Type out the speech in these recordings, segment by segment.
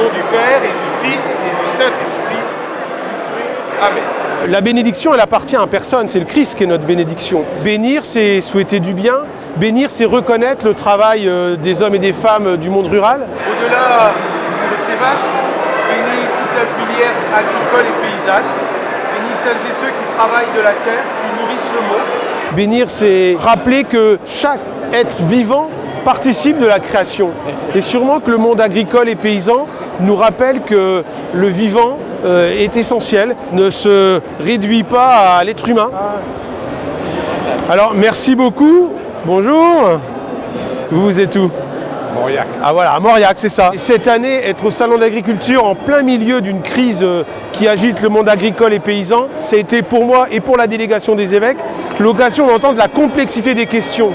nom du Père et du Fils et du Saint-Esprit. Amen. La bénédiction, elle appartient à personne, c'est le Christ qui est notre bénédiction. Bénir, c'est souhaiter du bien. Bénir, c'est reconnaître le travail des hommes et des femmes du monde rural. Au-delà de ces vaches, bénis toute la filière agricole et paysanne. Bénis celles et ceux qui travaillent de la terre, qui nourrissent le monde. Bénir, c'est rappeler que chaque être vivant participe de la création. Et sûrement que le monde agricole et paysan nous rappelle que le vivant est essentiel, ne se réduit pas à l'être humain. Alors, merci beaucoup. Bonjour. Vous êtes où ? Mauriac. Ah voilà, à Mauriac, c'est ça. Et cette année, être au Salon d'agriculture en plein milieu d'une crise qui agite le monde agricole et paysan, ça a été pour moi et pour la délégation des évêques l'occasion d'entendre la complexité des questions.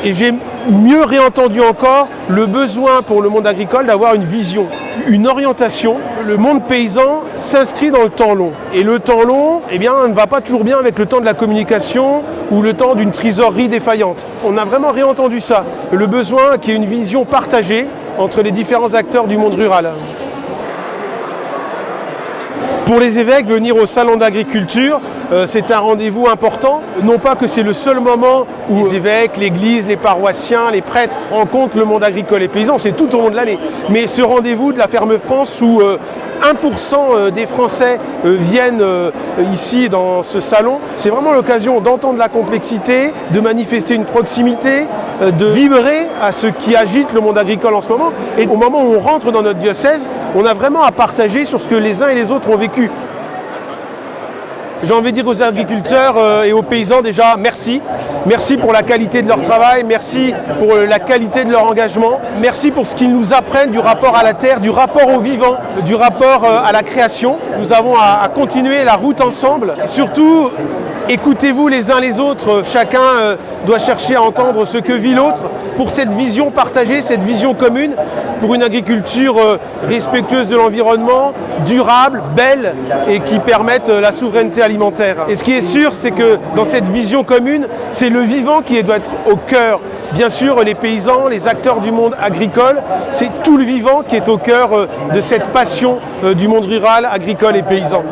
Et j'ai mieux réentendu encore le besoin pour le monde agricole d'avoir une vision, une orientation. Le monde paysan s'inscrit dans le temps long. Et le temps long, eh bien, ne va pas toujours bien avec le temps de la communication ou le temps d'une trésorerie défaillante. On a vraiment réentendu ça. Le besoin qu'il y ait une vision partagée entre les différents acteurs du monde rural. Pour les évêques, venir au Salon d'agriculture, c'est un rendez-vous important. Non pas que c'est le seul moment où les évêques, l'Église, les paroissiens, les prêtres rencontrent le monde agricole et paysan, c'est tout au long de l'année. Mais ce rendez-vous de la Ferme France où 1% des Français viennent ici dans ce salon, c'est vraiment l'occasion d'entendre la complexité, de manifester une proximité, de vibrer à ce qui agite le monde agricole en ce moment. Et au moment où on rentre dans notre diocèse, on a vraiment à partager sur ce que les uns et les autres ont vécu. J'ai envie de dire aux agriculteurs et aux paysans déjà merci. Merci pour la qualité de leur travail, merci pour la qualité de leur engagement, merci pour ce qu'ils nous apprennent du rapport à la terre, du rapport au vivant, du rapport à la création. Nous avons à continuer la route ensemble. Et surtout, écoutez-vous les uns les autres, chacun doit chercher à entendre ce que vit l'autre pour cette vision partagée, cette vision commune, pour une agriculture respectueuse de l'environnement, durable, belle et qui permette la souveraineté alimentaire. Et ce qui est sûr, c'est que dans cette vision commune, c'est le vivant qui doit être au cœur. Bien sûr, les paysans, les acteurs du monde agricole, c'est tout le vivant qui est au cœur de cette passion du monde rural, agricole et paysan.